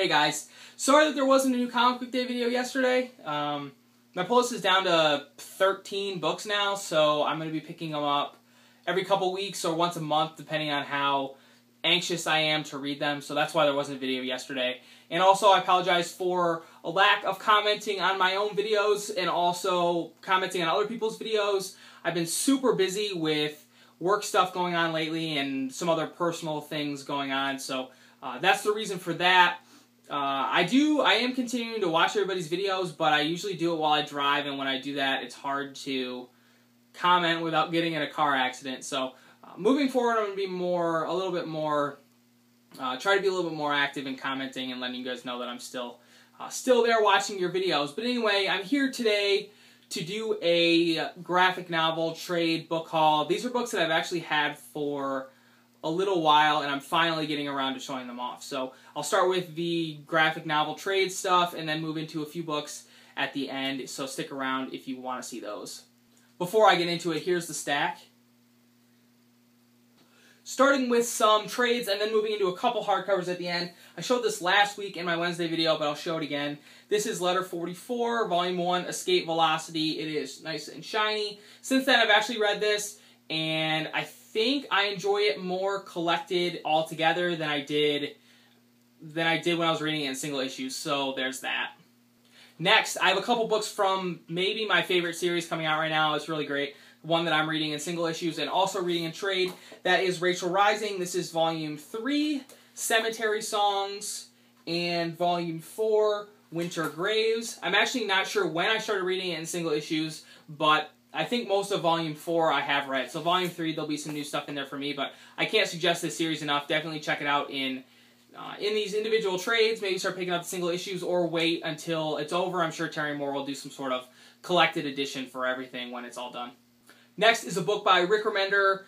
Hey guys, sorry that there wasn't a new comic book day video yesterday. My pull list is down to 13 books now, so I'm going to be picking them up every couple weeks or once a month, depending on how anxious I am to read them, so that's why there wasn't a video yesterday. And also, I apologize for a lack of commenting on my own videos and also commenting on other people's videos. I've been super busy with work stuff going on lately and some other personal things going on, so that's the reason for that. I am continuing to watch everybody's videos, but I usually do it while I drive, and when I do that, it's hard to comment without getting in a car accident. So moving forward, I'm going to be try to be a little bit more active in commenting and letting you guys know that I'm still there watching your videos. But anyway, I'm here today to do a graphic novel trade book haul. These are books that I've actually had for a little while, and I'm finally getting around to showing them off. So I'll start with the graphic novel trade stuff and then move into a few books at the end, so stick around if you want to see those. Before I get into it, here's the stack. Starting with some trades and then moving into a couple hardcovers at the end. I showed this last week in my Wednesday video, but I'll show it again. This is Letter 44, Volume 1, Escape Velocity. It is nice and shiny. Since then, I've actually read this, and I think I enjoy it more collected altogether than I did when I was reading it in single issues, so there's that. Next, I have a couple books from maybe my favorite series coming out right now. It's really great. One that I'm reading in single issues and also reading in trade. That is Rachel Rising. This is Volume 3, Cemetery Songs, and Volume 4, Winter Graves. I'm actually not sure when I started reading it in single issues, but I think most of Volume 4 I have read. So Volume 3, there'll be some new stuff in there for me, but I can't suggest this series enough. Definitely check it out in these individual trades. Maybe start picking up the single issues or wait until it's over. I'm sure Terry Moore will do some sort of collected edition for everything when it's all done. Next is a book by Rick Remender,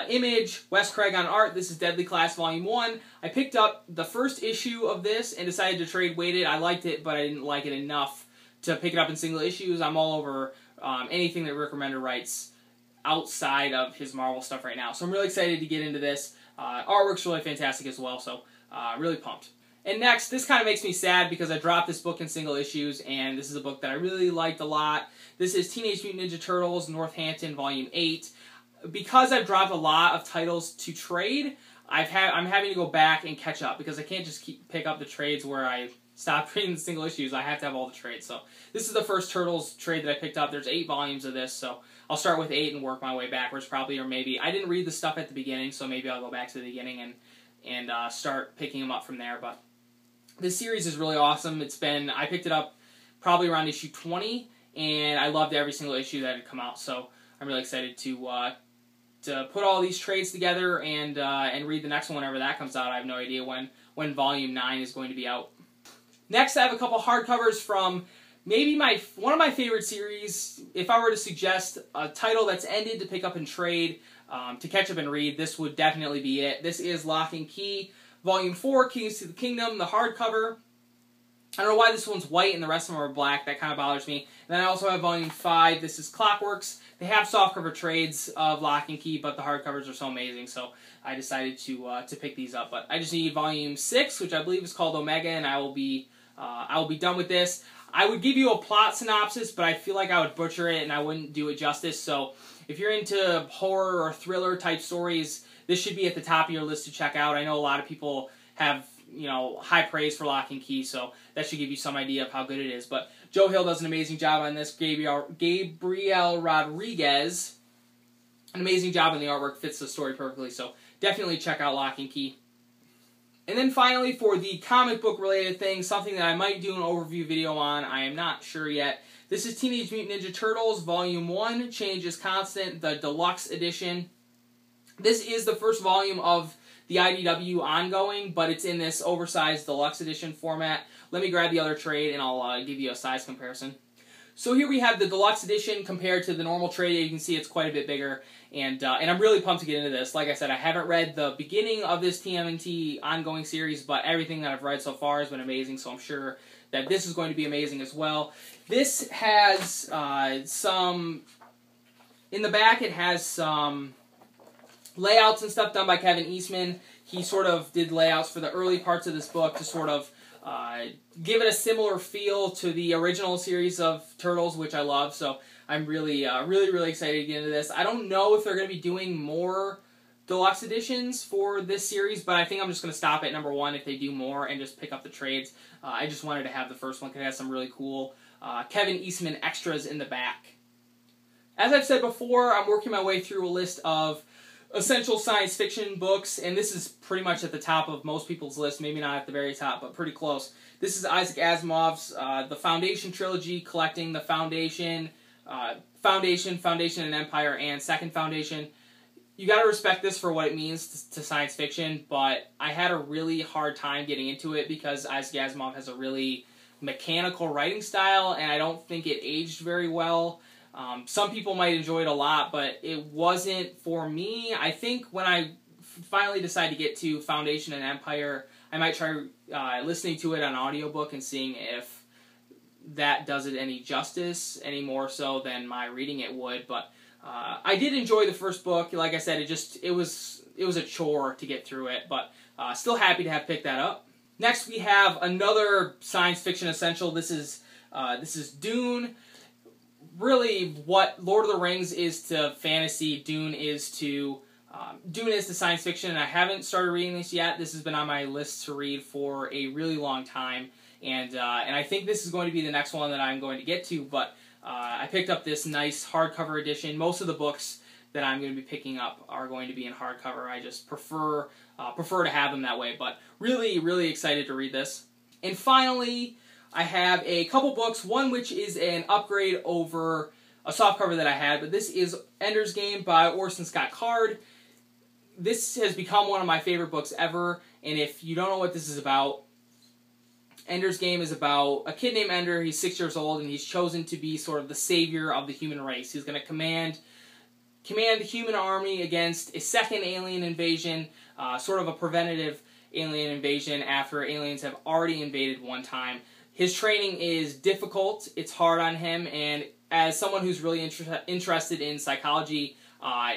Image, Wes Craig on art. This is Deadly Class Volume 1. I picked up the first issue of this and decided to trade weighted. I liked it, but I didn't like it enough to pick it up in single issues. I'm all over anything that Rick Remender writes outside of his Marvel stuff right now. So I'm really excited to get into this. Artwork's really fantastic as well, so really pumped. And next, this kind of makes me sad because I dropped this book in single issues, and this is a book that I really liked a lot. This is Teenage Mutant Ninja Turtles, Northampton, Volume 8. Because I've dropped a lot of titles to trade, I'm having to go back and catch up because I can't just pick up the trades where I stopped reading the single issues. I have to have all the trades. So this is the first Turtles trade that I picked up. There's 8 volumes of this, so I'll start with 8 and work my way backwards probably, or maybe I didn't read the stuff at the beginning, so maybe I'll go back to the beginning and start picking them up from there. But this series is really awesome. I picked it up probably around issue 20, and I loved every single issue that had come out. So I'm really excited to put all these trades together and read the next one whenever that comes out. I have no idea when Volume 9 is going to be out. Next, I have a couple hardcovers from maybe one of my favorite series. If I were to suggest a title that's ended to pick up and trade, to catch up and read, this would definitely be it. This is Lock and Key, Volume 4, Keys to the Kingdom, the hardcover. I don't know why this one's white and the rest of them are black. That kind of bothers me. And then I also have Volume 5. This is Clockworks. They have softcover trades of Lock and Key, but the hardcovers are so amazing, so I decided to pick these up. But I just need Volume 6, which I believe is called Omega, and I will be done with this. I would give you a plot synopsis, but I feel like I would butcher it and I wouldn't do it justice. So if you're into horror or thriller type stories, this should be at the top of your list to check out. I know a lot of people have, high praise for Lock and Key, so that should give you some idea of how good it is. But Joe Hill does an amazing job on this. Gabriel Rodriguez, an amazing job on the artwork, fits the story perfectly, so definitely check out Lock and Key. And then finally, for the comic book related thing, something that I might do an overview video on, I am not sure yet. This is Teenage Mutant Ninja Turtles, Volume 1, Change is Constant, the Deluxe Edition. This is the first volume of the IDW ongoing, but it's in this oversized Deluxe Edition format. Let me grab the other trade and I'll give you a size comparison. So here we have the Deluxe Edition compared to the normal trade. You can see it's quite a bit bigger, and I'm really pumped to get into this. Like I said, I haven't read the beginning of this TMNT ongoing series, but everything that I've read so far has been amazing, so I'm sure that this is going to be amazing as well. This has in the back it has some layouts and stuff done by Kevin Eastman. He sort of did layouts for the early parts of this book to sort of give it a similar feel to the original series of Turtles, which I love. So I'm really excited to get into this. I don't know if they're going to be doing more deluxe editions for this series, but I think I'm just going to stop at number 1 if they do more and just pick up the trades. I just wanted to have the first one because it has some really cool Kevin Eastman extras in the back. As I've said before, I'm working my way through a list of essential science fiction books, and this is pretty much at the top of most people's list, maybe not at the very top, but pretty close. This is Isaac Asimov's The Foundation trilogy, collecting The Foundation, Foundation and Empire, and Second Foundation. You gotta respect this for what it means to science fiction, but I had a really hard time getting into it because Isaac Asimov has a really mechanical writing style, and I don't think it aged very well. Some people might enjoy it a lot, but it wasn't for me. I think when I finally decide to get to Foundation and Empire, I might try listening to it on audiobook and seeing if that does it any justice, any more so than my reading it would. But I did enjoy the first book. Like I said, it was a chore to get through it, but still happy to have picked that up. Next, we have another science fiction essential. This is Dune. Really, what Lord of the Rings is to fantasy, Dune is to science fiction, and I haven't started reading this yet. This has been on my list to read for a really long time, and I think this is going to be the next one that I'm going to get to, but I picked up this nice hardcover edition. Most of the books that I'm going to be picking up are going to be in hardcover. I just prefer to have them that way, but really excited to read this. And finally, I have a couple books, one which is an upgrade over a softcover that I had, but this is Ender's Game by Orson Scott Card. This has become one of my favorite books ever, and if you don't know what this is about, Ender's Game is about a kid named Ender. He's 6 years old, and he's chosen to be sort of the savior of the human race. He's going to command the human army against a second alien invasion, sort of a preventative alien invasion after aliens have already invaded one time. His training is difficult, it's hard on him, and as someone who's really interested in psychology,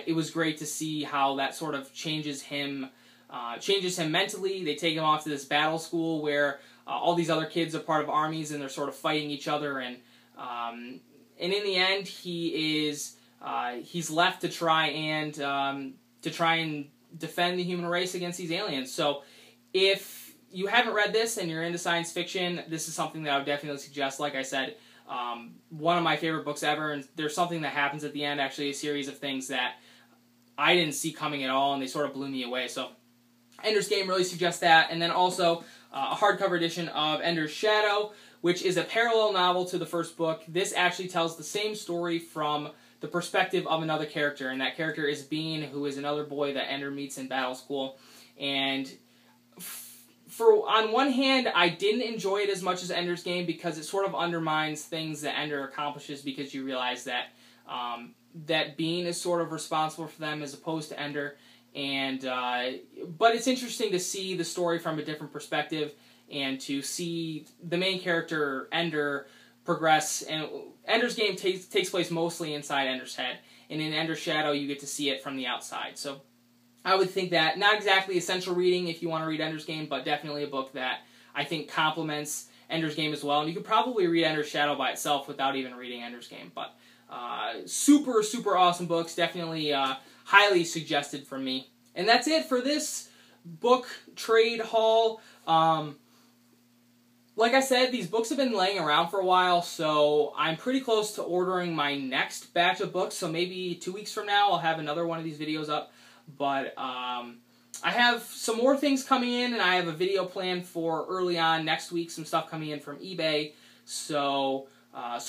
it was great to see how that sort of changes him mentally. They take him off to this battle school where all these other kids are part of armies and they're sort of fighting each other, and in the end he's left to try and defend the human race against these aliens. So if you haven't read this and you're into science fiction, this is something that I would definitely suggest. Like I said, one of my favorite books ever, and there's something that happens at the end, actually a series of things that I didn't see coming at all, and they sort of blew me away. So Ender's Game really suggests that. And then also a hardcover edition of Ender's Shadow, which is a parallel novel to the first book. This actually tells the same story from the perspective of another character, and that character is Bean, who is another boy that Ender meets in battle school. And on one hand, I didn't enjoy it as much as Ender's Game because it sort of undermines things that Ender accomplishes, because you realize that that Bean is sort of responsible for them as opposed to Ender. And but it's interesting to see the story from a different perspective and to see the main character Ender progress. And Ender's Game takes place mostly inside Ender's head, and in Ender's Shadow you get to see it from the outside. So I would think that not exactly essential reading if you want to read Ender's Game, but definitely a book that I think complements Ender's Game as well. And you could probably read Ender's Shadow by itself without even reading Ender's Game. But super awesome books. Definitely highly suggested from me. And that's it for this book trade haul. Like I said, these books have been laying around for a while, so I'm pretty close to ordering my next batch of books. So maybe 2 weeks from now I'll have another one of these videos up. But I have some more things coming in, and I have a video planned for early on next week, some stuff coming in from eBay, so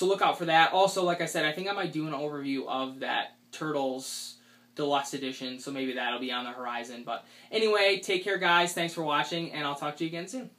look out for that. Also, like I said, I think I might do an overview of that Turtles Deluxe Edition, so maybe that'll be on the horizon. But anyway, take care guys, thanks for watching, and I'll talk to you again soon.